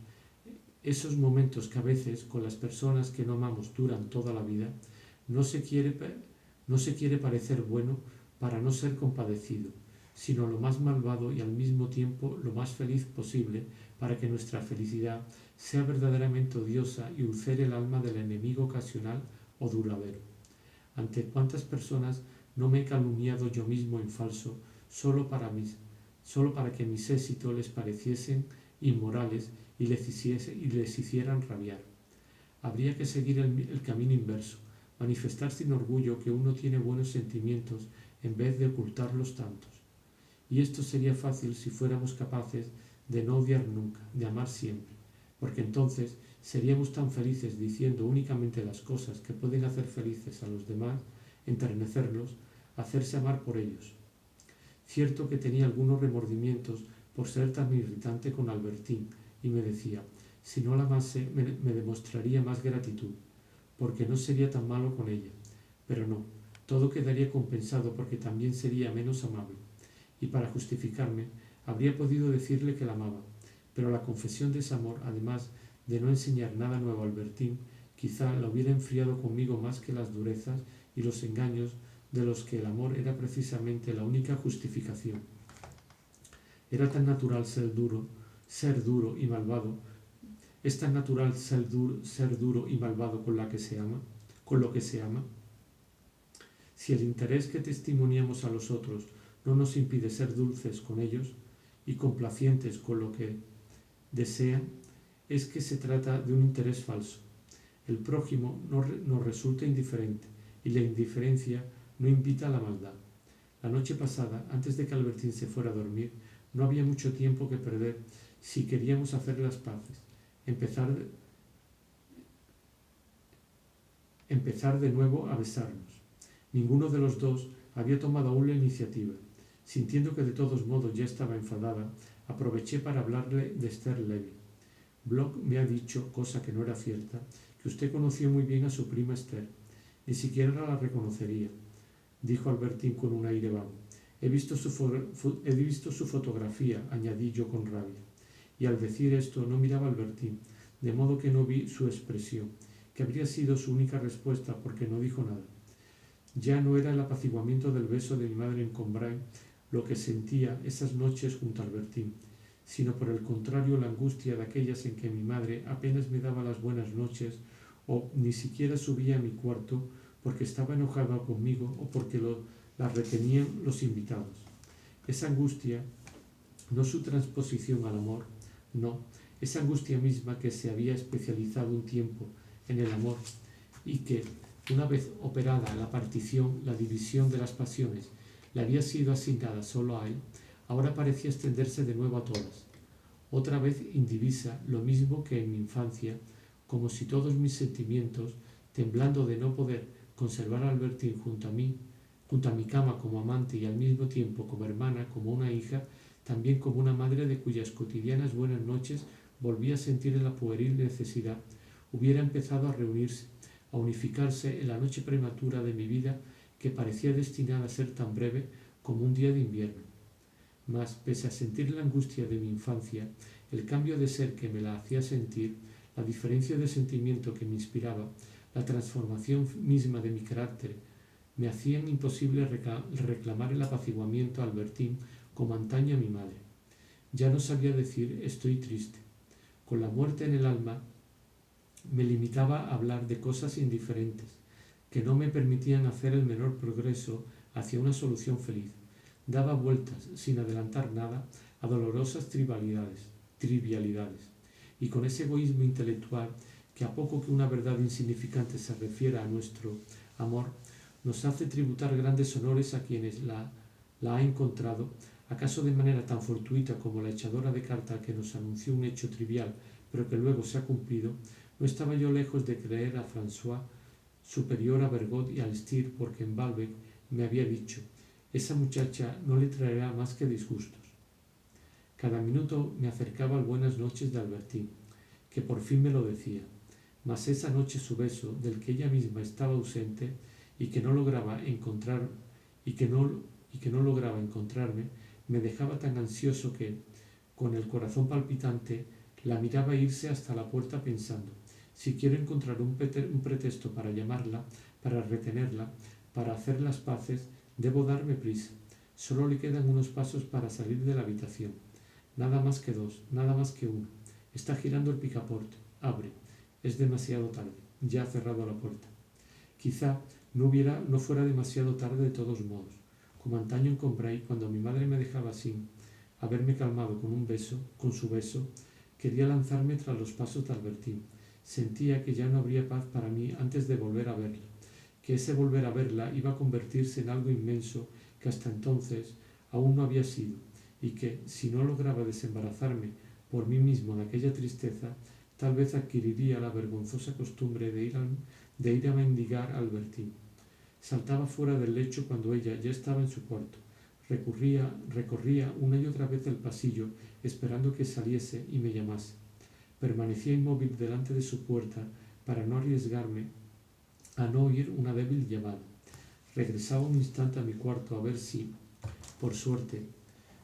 esos momentos que a veces con las personas que no amamos duran toda la vida, no se quiere parecer bueno para no ser compadecido, sino lo más malvado y al mismo tiempo lo más feliz posible para que nuestra felicidad sea verdaderamente odiosa y ulcere el alma del enemigo ocasional o duradero. ¿Ante cuántas personas no me he calumniado yo mismo en falso solo para que mis éxitos les pareciesen inmorales y les hicieran rabiar? Habría que seguir el camino inverso, manifestar sin orgullo que uno tiene buenos sentimientos en vez de ocultarlos tantos. Y esto sería fácil si fuéramos capaces de no odiar nunca, de amar siempre, porque entonces seríamos tan felices diciendo únicamente las cosas que pueden hacer felices a los demás, enternecerlos, hacerse amar por ellos. Cierto que tenía algunos remordimientos por ser tan irritante con Albertín, y me decía, si no la amase me demostraría más gratitud, porque no sería tan malo con ella. Pero no, todo quedaría compensado porque también sería menos amable. Y para justificarme, habría podido decirle que la amaba, pero la confesión de ese amor, además de no enseñar nada nuevo a Albertín, quizá la hubiera enfriado conmigo más que las durezas y los engaños de los que el amor era precisamente la única justificación. Era tan natural ser duro y malvado. Es tan natural ser duro y malvado con lo que se ama. Si el interés que testimoniamos a los otros no nos impide ser dulces con ellos y complacientes con lo que desean, es que se trata de un interés falso. El prójimo nos resulta indiferente y la indiferencia no invita a la maldad. La noche pasada, antes de que Albertín se fuera a dormir, no había mucho tiempo que perder si queríamos hacer las paces, empezar de nuevo a besarnos. Ninguno de los dos había tomado aún la iniciativa. Sintiendo que de todos modos ya estaba enfadada, aproveché para hablarle de Esther Levy. Bloch me ha dicho, cosa que no era cierta, que usted conoció muy bien a su prima Esther. Ni siquiera la reconocería, dijo Albertín con un aire vago. He visto su fotografía, añadí yo con rabia. Y al decir esto no miraba a Albertín, de modo que no vi su expresión, que habría sido su única respuesta porque no dijo nada. Ya no era el apaciguamiento del beso de mi madre en Combray lo que sentía esas noches junto a Albertín, sino por el contrario la angustia de aquellas en que mi madre apenas me daba las buenas noches o ni siquiera subía a mi cuarto porque estaba enojada conmigo o porque la retenían los invitados. Esa angustia, no su transposición al amor, no, esa angustia misma que se había especializado un tiempo en el amor y que, una vez operada la partición, la división de las pasiones, le había sido asignada solo a él, ahora parecía extenderse de nuevo a todas. Otra vez indivisa, lo mismo que en mi infancia, como si todos mis sentimientos, temblando de no poder conservar a Albertín junto a mi cama como amante y al mismo tiempo como hermana, como una hija, también como una madre de cuyas cotidianas buenas noches volvía a sentir la pueril necesidad, hubiera empezado a reunirse, a unificarse en la noche prematura de mi vida que parecía destinada a ser tan breve como un día de invierno. Mas, pese a sentir la angustia de mi infancia, el cambio de ser que me la hacía sentir, la diferencia de sentimiento que me inspiraba, la transformación misma de mi carácter, me hacían imposible reclamar el apaciguamiento a Albertín como antaño a mi madre. Ya no sabía decir estoy triste. Con la muerte en el alma me limitaba a hablar de cosas indiferentes, que no me permitían hacer el menor progreso hacia una solución feliz. Daba vueltas, sin adelantar nada, a dolorosas trivialidades, y con ese egoísmo intelectual que a poco que una verdad insignificante se refiera a nuestro amor, nos hace tributar grandes honores a quienes la ha encontrado, acaso de manera tan fortuita como la echadora de carta que nos anunció un hecho trivial, pero que luego se ha cumplido. No estaba yo lejos de creer a François superior a Bergot y a Lestier, porque en Balbec me había dicho, esa muchacha no le traerá más que disgustos. Cada minuto me acercaba al buenas noches de Albertín, que por fin me lo decía, mas esa noche su beso, del que ella misma estaba ausente y que no lograba encontrarme, me dejaba tan ansioso que, con el corazón palpitante, la miraba irse hasta la puerta pensando, si quiero encontrar un pretexto para llamarla, para retenerla, para hacer las paces, debo darme prisa. Solo le quedan unos pasos para salir de la habitación. Nada más que dos, nada más que uno. Está girando el picaporte. Abre. Es demasiado tarde. Ya ha cerrado la puerta. Quizá no fuera demasiado tarde de todos modos. Como antaño en Combray, cuando mi madre me dejaba sin haberme calmado con su beso, quería lanzarme tras los pasos de Albertín. Sentía que ya no habría paz para mí antes de volver a verla, que ese volver a verla iba a convertirse en algo inmenso que hasta entonces aún no había sido, y que, si no lograba desembarazarme por mí mismo de aquella tristeza, tal vez adquiriría la vergonzosa costumbre de ir a mendigar a Albertín. Saltaba fuera del lecho cuando ella ya estaba en su cuarto. Recorría una y otra vez el pasillo, esperando que saliese y me llamase. Permanecía inmóvil delante de su puerta para no arriesgarme a no oír una débil llamada. Regresaba un instante a mi cuarto a ver si, por suerte,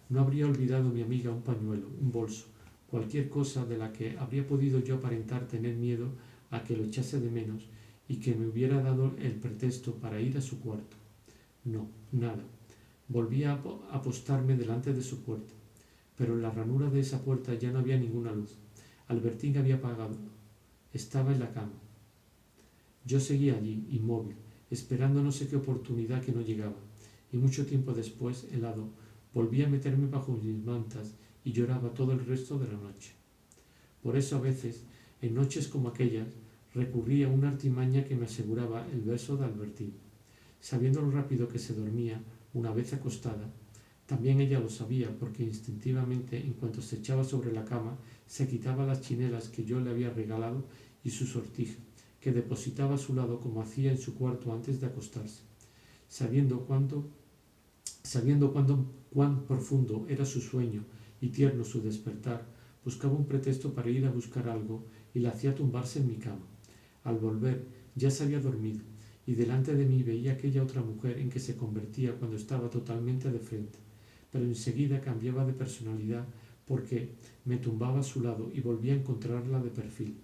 no habría olvidado mi amiga un pañuelo, un bolso, cualquier cosa de la que habría podido yo aparentar tener miedo a que lo echase de menos y que me hubiera dado el pretexto para ir a su cuarto. No, nada. Volví a apostarme delante de su puerta, pero en la ranura de esa puerta ya no había ninguna luz. Albertín había apagado. Estaba en la cama. Yo seguía allí, inmóvil, esperando no sé qué oportunidad que no llegaba, y mucho tiempo después, helado, volví a meterme bajo mis mantas y lloraba todo el resto de la noche. Por eso a veces, en noches como aquellas, recurría a una artimaña que me aseguraba el beso de Albertín. Sabiendo lo rápido que se dormía, una vez acostada, también ella lo sabía, porque instintivamente, en cuanto se echaba sobre la cama, se quitaba las chinelas que yo le había regalado y su sortija, que depositaba a su lado como hacía en su cuarto antes de acostarse. Sabiendo cuán profundo era su sueño y tierno su despertar, buscaba un pretexto para ir a buscar algo y la hacía tumbarse en mi cama. Al volver ya se había dormido, y delante de mí veía aquella otra mujer en que se convertía cuando estaba totalmente de frente, pero enseguida cambiaba de personalidad porque me tumbaba a su lado y volvía a encontrarla de perfil.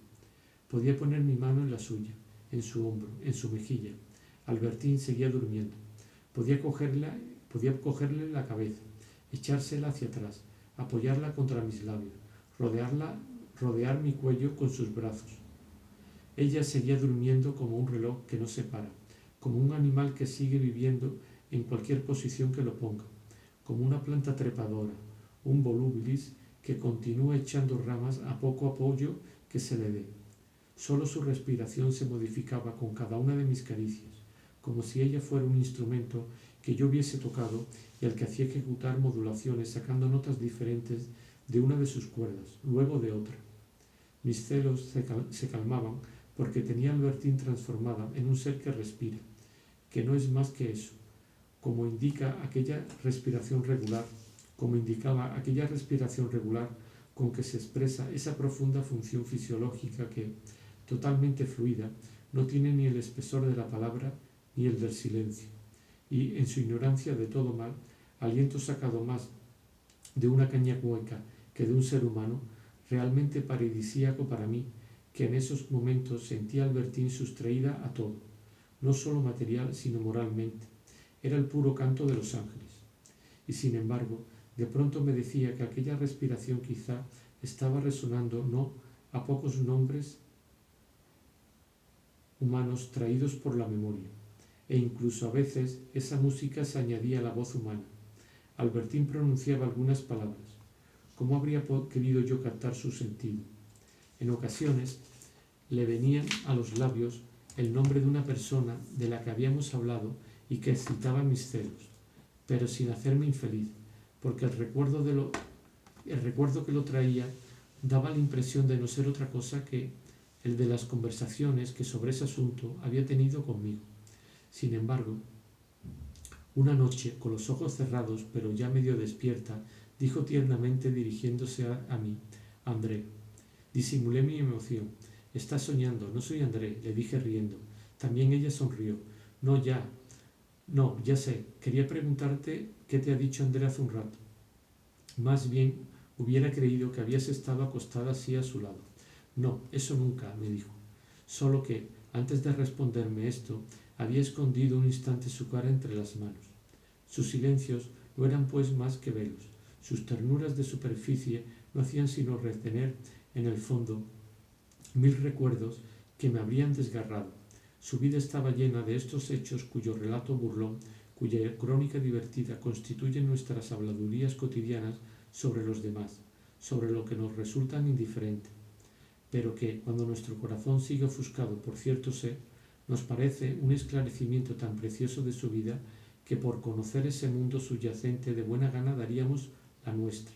Podía poner mi mano en la suya, en su hombro, en su mejilla. Albertín seguía durmiendo. Podía cogerle la cabeza, echársela hacia atrás, apoyarla contra mis labios, rodear mi cuello con sus brazos. Ella seguía durmiendo como un reloj que no se para, como un animal que sigue viviendo en cualquier posición que lo ponga, como una planta trepadora, un volubilis que continúa echando ramas a poco apoyo que se le dé. Solo su respiración se modificaba con cada una de mis caricias, como si ella fuera un instrumento que yo hubiese tocado y al que hacía ejecutar modulaciones sacando notas diferentes de una de sus cuerdas, luego de otra. Mis celos se calmaban porque tenía a Albertín transformada en un ser que respira, que no es más que eso, como indicaba aquella respiración regular con que se expresa esa profunda función fisiológica que, totalmente fluida, no tiene ni el espesor de la palabra ni el del silencio, y en su ignorancia de todo mal, aliento sacado más de una caña hueca que de un ser humano, realmente paradisíaco para mí, que en esos momentos sentía a Albertín sustraída a todo, no solo material sino moralmente. Era el puro canto de los ángeles. Y sin embargo, de pronto me decía que aquella respiración quizá estaba resonando no a pocos nombres humanos traídos por la memoria, e incluso a veces esa música se añadía a la voz humana. Albertín pronunciaba algunas palabras. ¿Cómo habría querido yo captar su sentido? En ocasiones le venían a los labios el nombre de una persona de la que habíamos hablado y que excitaba mis celos, pero sin hacerme infeliz, porque el recuerdo que lo traía daba la impresión de no ser otra cosa que el de las conversaciones que sobre ese asunto había tenido conmigo. Sin embargo, una noche, con los ojos cerrados pero ya medio despierta, dijo tiernamente dirigiéndose a mí: André. Disimulé mi emoción. Estás soñando, no soy André, le dije riendo. También ella sonrió. No, ya sé. Quería preguntarte qué te ha dicho André hace un rato. Más bien hubiera creído que habías estado acostada así a su lado. No, eso nunca, me dijo. Solo que, antes de responderme esto, había escondido un instante su cara entre las manos. Sus silencios no eran pues más que velos. Sus ternuras de superficie no hacían sino retener en el fondo 1000 recuerdos que me habrían desgarrado. Su vida estaba llena de estos hechos cuyo relato burlón, cuya crónica divertida constituyen nuestras habladurías cotidianas sobre los demás, sobre lo que nos resultan indiferente, pero que, cuando nuestro corazón sigue ofuscado por cierto ser, nos parece un esclarecimiento tan precioso de su vida que por conocer ese mundo subyacente de buena gana daríamos la nuestra.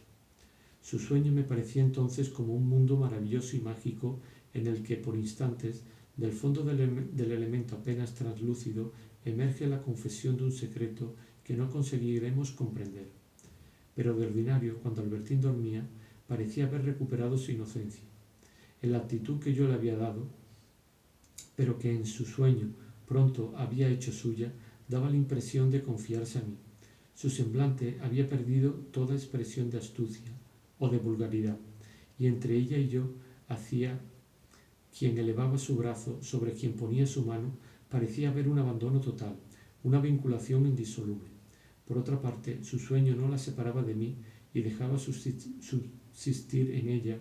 Su sueño me parecía entonces como un mundo maravilloso y mágico en el que, por instantes, del fondo del elemento apenas translúcido, emerge la confesión de un secreto que no conseguiremos comprender. Pero de ordinario, cuando Albertín dormía, parecía haber recuperado su inocencia. En la actitud que yo le había dado, pero que en su sueño pronto había hecho suya, daba la impresión de confiarse a mí. Su semblante había perdido toda expresión de astucia o de vulgaridad, y entre ella y yo hacía quien elevaba su brazo, sobre quien ponía su mano, parecía haber un abandono total, una vinculación indisoluble. Por otra parte, su sueño no la separaba de mí y dejaba subsistir en ella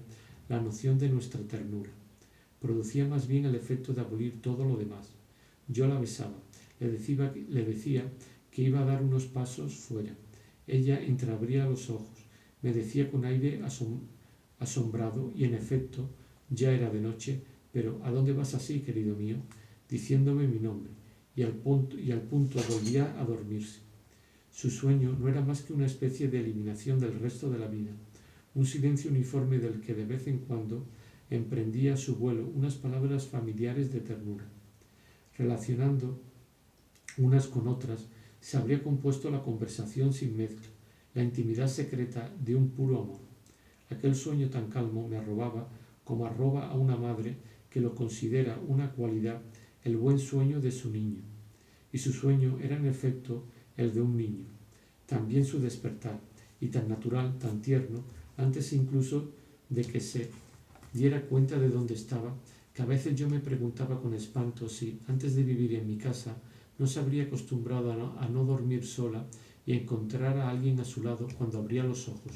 la noción de nuestra ternura. Producía más bien el efecto de abolir todo lo demás. Yo la besaba, le decía que iba a dar unos pasos fuera. Ella entreabría los ojos, me decía con aire asombrado, y en efecto ya era de noche. Pero ¿a dónde vas así, querido mío?, diciéndome mi nombre, y al punto volvía a dormirse. Su sueño no era más que una especie de eliminación del resto de la vida, un silencio uniforme del que de vez en cuando emprendía a su vuelo unas palabras familiares de ternura. Relacionando unas con otras, se habría compuesto la conversación sin mezcla, la intimidad secreta de un puro amor. Aquel sueño tan calmo me arrobaba como arroba a una madre que lo considera una cualidad, el buen sueño de su niño. Y su sueño era en efecto el de un niño. También su despertar, y tan natural, tan tierno, antes incluso de que se diera cuenta de dónde estaba, que a veces yo me preguntaba con espanto si, antes de vivir en mi casa, no se habría acostumbrado a no dormir sola y a encontrar a alguien a su lado cuando abría los ojos.